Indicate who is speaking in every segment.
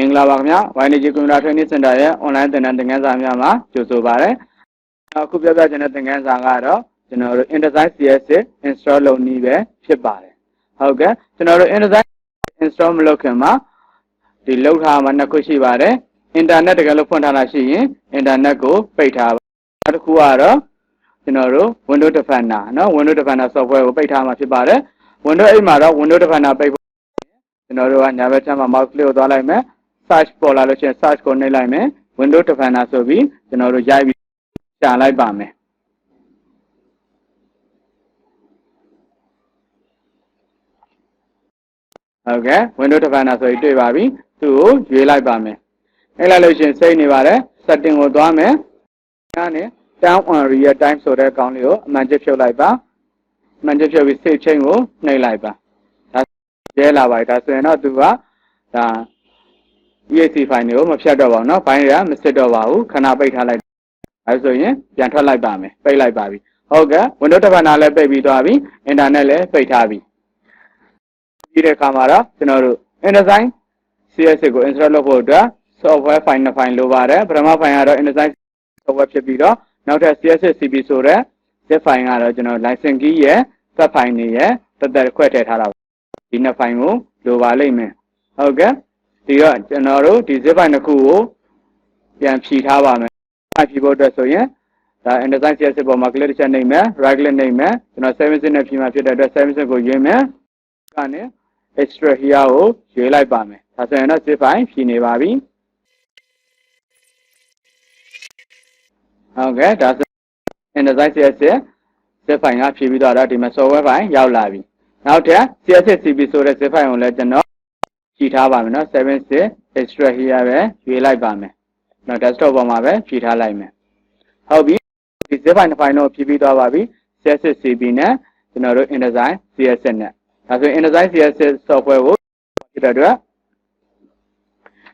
Speaker 1: Mingla Wagna, Wine Jiguna Training Center, online the Nandangan Joso Bare, Kupia Janatan Zangaro, InDesigne CS6 Install Nive, Shibare. Okay, InDesigne install Lokema, the Lokha Manakushi Bare, Internet Galopantanashi, Internet go, Peta, Kuara, window defender, no window defender software, Peta Machibare, window Amara, window defender paper. Never time a mouse leo dollar, search for allocation, search for Nilame, window to Fanasobi, Javi, Shalai Bame. Okay, window to Fanasobi, Babi, to July Bame. Elation say Nivare, setting with Dame, down on real time so that count you, Manchester Liba, Manchester with say Chengo, Nailaiba. That's Jela White, as we know, do EAC file ကိုမဖြတ်တော့ပါဘူးเนาะဘိုင်းရမစစ်တော့ပါဘူးခဏပိတ်ထားလိုက်အဲဆိုရင်ပြန်ထွက်လိုက်ပါမယ်ပိတ်လိုက်ပါပြီဟုတ်ကဲ့ Windows တစ်ဖက်နာလည်းပိတ်ပြီးသွားပြီ Internet လည်းပိတ်ထားပြီပြီးတဲ့အခါမှာတော့ကျွန်တော်တို့ InDesigne CS6 ကို install လုပ်ဖို့အတွက် software file နှစ် file လိုပါတယ်ပထမ file ကတော့ InDesigne software ဖြစ်ပြီးတော့နောက်ထပ် CS6 CP ဆိုတဲ့ zip file ကတော့ကျွန်တော် license key ရဲ့ sub file တွေရဲ့တက်ခွဲထည့်ထားတာဒီနှစ် file ကိုလိုပါလိမ့်မယ်ဟုတ်ကဲ့ဒီတော့ကျွန်တော်တို့ဒီ zip file တစ်ခုကိုပြန်ဖြည့်ထားပါမယ်ဖြည့်ဖို့အတွက်ဆိုရင်ဒါ InDesigne CS6 ပေါ်မှာ click တစ်ချက်နှိပ်မယ် right click နှိပ်မယ်ကျွန်တော် 7 နဲ့ဖြည့်မှာဖြစ်တဲ့အတွက် 7 ကိုရွေးမယ်ကနေ extra here ကိုရွေးလိုက်ပါမယ်ဒါဆိုရင်တော့ zip file ဖြည့်နေပါပြီဟုတ်ကဲ့ဒါဆို InDesigne CS6 zip file ကဖြည့်ပြီးတော့ဒီမှာ software file ရောက်လာပြီနောက်ထပ် CS6 CP ဆိုတဲ့ zip file ကိုလည်းကျွန်တော်ဖြည့်ထားပါမယ်နော်7 extra here ပဲရွေးလိုက်ပါမယ်နော် desktop ပေါ်မှာပဲဖြည့်ထားလိုက်မယ်ဟုတ်ပြီဒီ zip file တစ် file တော့ဖြည့်ပြီးသွားပါပြီ CS6 CP နဲ့ကျွန်တော်တို့ InDesigne CS6 နဲ့ဒါဆိုရင် InDesigne CS6 software ကိုဖြစ်တဲ့အတွက်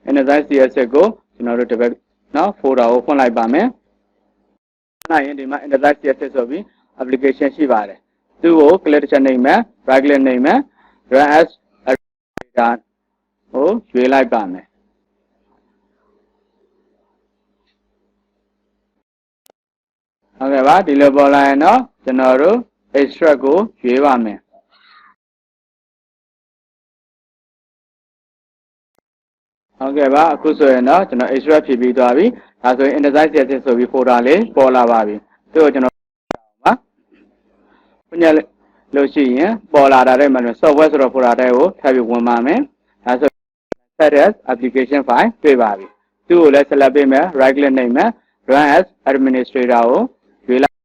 Speaker 1: InDesigne CS6 ကိုကျွန်တော်တို့ဒီဘက်နော် folder ကိုဖွင့်လိုက်ပါမယ်နိုင်ရင်ဒီမှာ InDesigne CS6 ဆိုပြီး application ရှိပါတယ်သူ့ကို click တစ်ချက်နှိပ်မယ် right click နှိပ်မယ် run as administrator ကိုရွေးလိုက်ပါမယ်ဟုတ်ကဲ့ပါဒီလိုပေါ်လာရင်တော့ကျွန်တော်တို့ extract ကိုရွေးပါမယ်ဟုတ်ကဲ့ပါအခုဆိုရင်တော့ကျွန်တော် extract ဖြည့်ပြီးသွားပြီဒါဆိုရင် InDesigne CS6 ဆိုပြီး folder လေးပေါ်လာပါပြီသူ့ကိုကျွန်တော်ပါဖွင့်ရလို့ရှိရင်ပေါ်လာတာတဲ့မှာ software ဆိုတော့ folder တဲ့ကိုထပ်ပြီးဝင်ပါမယ်ဒါဆို set as application file တွေ့ပါပြီသူ့ကိုလည်း select ပေးမယ် right click နှိပ်မယ် run as administrator ကိုရွေးလိုက်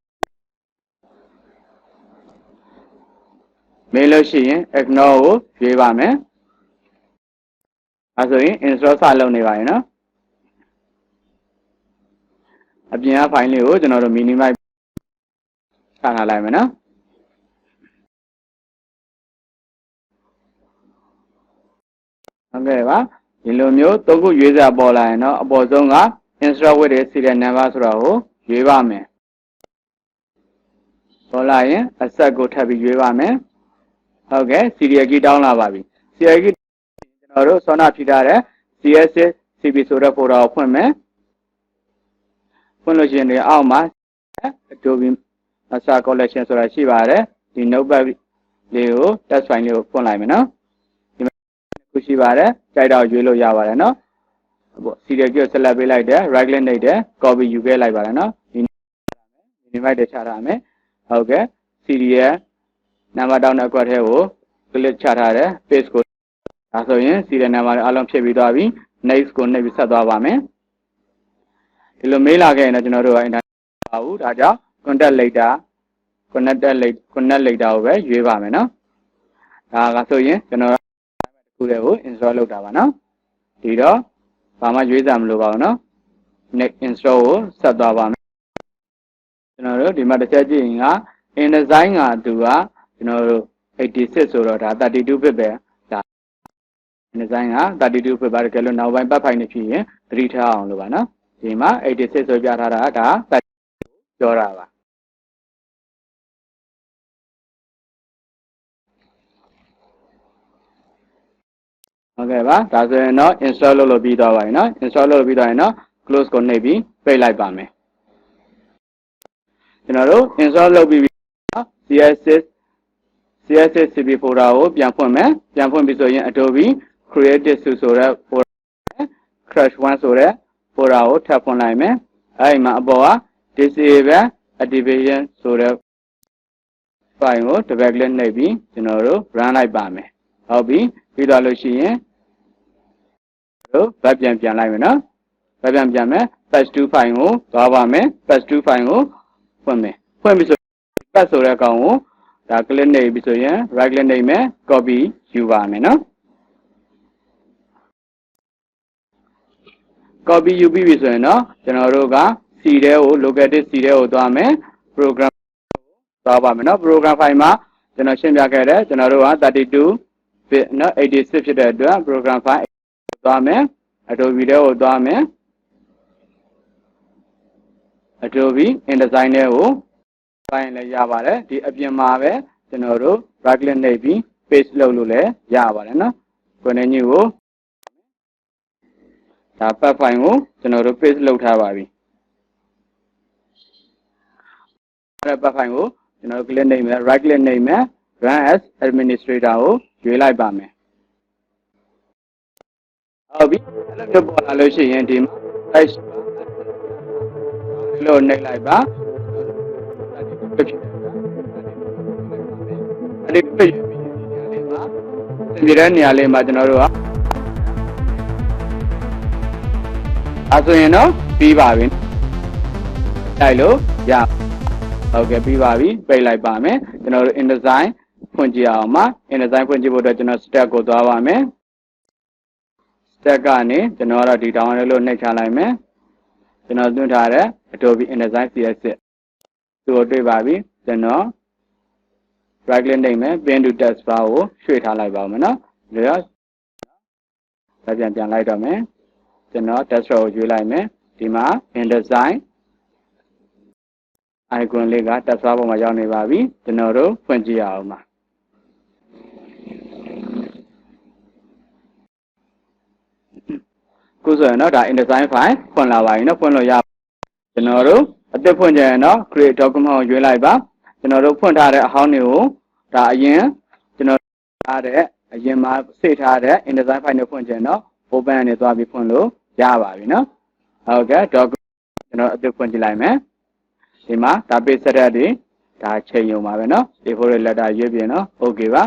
Speaker 1: မေးလို့ရှိရင် ignore ကိုရွေးပါမယ်အဲဆိုရင် install စလုပ်နေပါရင်နော်အပြင်က file လေးကိုကျွန်တော်တို့ minimize ချထားလိုက်မယ်နော်ဟုတ်ကဲ့ပါဒီလိုမျိုးသုံးခုရွေးစရာပေါ်လာရင်တော့အပေါ်ဆုံးက install with ရဲ့ serial number ဆိုတာကိုရွေးပါမယ်ပေါ်လာရင် accept ကိုထပ်ပြီးရွေးပါမယ်ဟုတ်ကဲ့ serial key တောင်းလာပါပြီ serial key ကျွန်တော်တို့ဆောင်းနာဖြည့်ထားတဲ့ CS6 CP ဆိုတဲ့ folder ကိုဖွင့်မယ်ဖွင့်လို့ရှိရင်အောက်မှာ Adobe Master Collection ဆိုတာရှိပါတယ်ဒီ notepad လေးကို test file လေးကိုဖွင့်လိုက်မယ်နော်ဒီမှာခုရှိပါတယ်ကြိုက်တော့ရွေးလို့ရပါတယ်နော်ပေါ့ serial key ကို select ပေးလိုက်တယ် right click နှိပ်တယ် copy ယူခဲ့လိုက်ပါတယ်နော်ဒီ minimize ချထားမယ်ဟုတ်ကဲ့ serial number တောင်းတဲ့အကွက်ထဲကို click ချထားတယ် paste ကိုဒါဆိုရင် serial number တွေအလုံးဖြည့်ပြီးသွားပြီ next ကိုနှိပ်ပြီးဆက်သွားပါမယ်ဒီလိုမေးလာခဲ့ရင်တော့ကျွန်တော်တို့က internet ပါဘူးဒါကြောင့် contact later connect later ကိုပဲရွေးပါမယ်နော်ဒါကဆိုရင်ကျွန်တော်တစ်ခုတည်းကို install လုပ်တာပါနော်ဒီတော့ဘာမှရွေးစရာမလိုပါဘူးနော် next install ကိုဆက်သွားပါမယ်ကျွန်တော်တို့ဒီမှာတစ်ချက်ကြည့်ရင်က InDesigne ကသူကကျွန်တော်တို့86ဆိုတော့ဒါ32 bit ပဲဒါ InDesigne က32 bit ပါတကယ်လို့နောက်ပိုင်းပတ်ဖိုင်နေဖြစ်ရင်သတိထားအောင်လို့ပါနော်ဒီမှာ86ဆိုပြထားတာဒါပြောတာပါ Okay ပါဒါဆိုရင်တော့ install လုပ်လို့ပြီးသွားပါပြီเนาะ install လုပ်လို့ပြီးသွားရင်တော့ close ကိုနှိပ်ပြီးပိတ်လိုက်ပါမယ်ကျွန်တော်တို့ install လုပ်ပြီးCS6 CP folder ကိုပြန်ဖွင့်မယ်ပြန်ဖွင့်ပြီးဆိုရင် Adobe Creative Suite ဆိုတဲ့ folder Crash 1ဆိုတဲ့ folder ကိုထပ်ဖွင့်လိုက်မယ်အဲဒီမှာအပေါ်က Disable Activation ဆိုတဲ့ file ကို double click နှိပ်ပြီးကျွန်တော်တို့ run လိုက်ပါမယ်ဟုတ်ပြီပြီးသွားလို့ရှိရင်တို့ဘက်ပြန်လိုက်မယ်နော်ဘက်ပြန်မယ် patch 2 file ကိုသွားပါမယ် patch 2 file ကိုဖွင့်မယ်ဖွင့်ပြီးဆို patch ဆိုတဲ့အကောင်ကိုဒါ click နှိပ်ပြီးဆိုရင် right click နှိပ်မယ် copy ယူပါမယ်နော် copy ယူပြီးပြီဆိုရင်တော့ကျွန်တော်တို့က C ထဲကို local disk C ထဲကိုသွားမယ် program သွားပါမယ်နော် program file မှာကျွန်တော်ရှင်းပြခဲ့တယ်ကျွန်တော်တို့က32 bit နော်86ဖြစ်တဲ့အတွက် program file သွားမယ် Adobe ထဲကိုသွားမယ် Adobe InDesigne ထဲကိုဖိုင်လည်းရပါတယ်ဒီအပြင်မှာပဲကျွန်တော်တို့ right click နှိပ်ပြီး paste လုပ်လို့လည်းရပါတယ်နော်ကိုယ်နဲ့ညကိုဒါ path file ကိုကျွန်တော်တို့ paste လုပ်ထားပါပြီအဲ့ path file ကိုကျွန်တော်တို့ click နှိပ်မယ် right click နှိပ်မယ် run as administrator ကိုရွေးလိုက်ပါမယ်ဟုတ်ပြီအဲ့လိုမျိုးပေါ်လာလို့ရှိရင်ဒီမှာ page လို့နှိပ်လိုက်ပါအဲ့ဒီပြည့်ပြီးဒီနေရာလေးမှာကျွန်တော်တို့ကအဲ့ဆိုရင်တော့ပြီးပါပြီတိုက်လို့ရဟုတ်ကဲ့ပြီးပါပြီပိတ်လိုက်ပါမယ်ကျွန်တော်တို့ InDesigne ဖွင့်ကြည့်အောင်ပါ InDesigne ဖွင့်ကြည့်ဖို့အတွက်ကျွန်တော် step ကိုသွားပါမယ် step ကနေကျွန်တော်ကတော့ဒီ download လို့နှိပ်ချလိုက်မယ်ကျွန်တော်သွင်းထားတဲ့ Adobe InDesigne CS6 သူ့ကိုတွေ့ပါပြီကျွန်တော် right click နှိပ်မယ် pin to text bar ကိုရွှေ့ထားလိုက်ပါဦးမယ်နော်ဒါကြောင့်ပြန်လိုက်တော့မယ်ကျွန်တော် desktop ကိုရွေးလိုက်မယ်ဒီမှာ InDesigne icon လေးက text bar ပေါ်မှာရောက်နေပါပြီကျွန်တော်တို့ဖွင့်ကြည့်ရအောင်ပါခုဆိုရင်တော့ဒါ InDesigne file ဖွင့်လာပါပြီနော်ဖွင့်လို့ရကျွန်တော်တို့အသစ်ဖွင့်ကြရင်တော့ create document ကိုရွေးလိုက်ပါကျွန်တော်တို့ဖွင့်ထားတဲ့အဟောင်းတွေကိုဒါအရင်ကျွန်တော်ထားတဲ့အရင်မှာစိတ်ထားတဲ့ InDesigne file နဲ့ဖွင့်ကြရင်တော့ open နဲ့သွားပြီးဖွင့်လို့ရပါပြီနော်ဟုတ်ကဲ့ document ကျွန်တော်အသစ်ဖွင့်ကြည့်လိုက်မယ်ဒီမှာဒါ page setup တွေဒါချိန်ရုံပါပဲနော် A4 ရဲ့ letter ရွေးပြင်နော် okay ပါ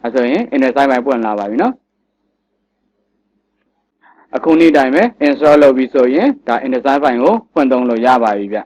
Speaker 1: အဲဆိုရင် InDesigne file ပွင့်လာပါပြီနော်အခုနေ့တိုင်းပဲ install လုပ်ပြီးဆိုရင်ဒါ InDesigne file ကိုဖွင့်သုံးလို့ရပါပြီဗျ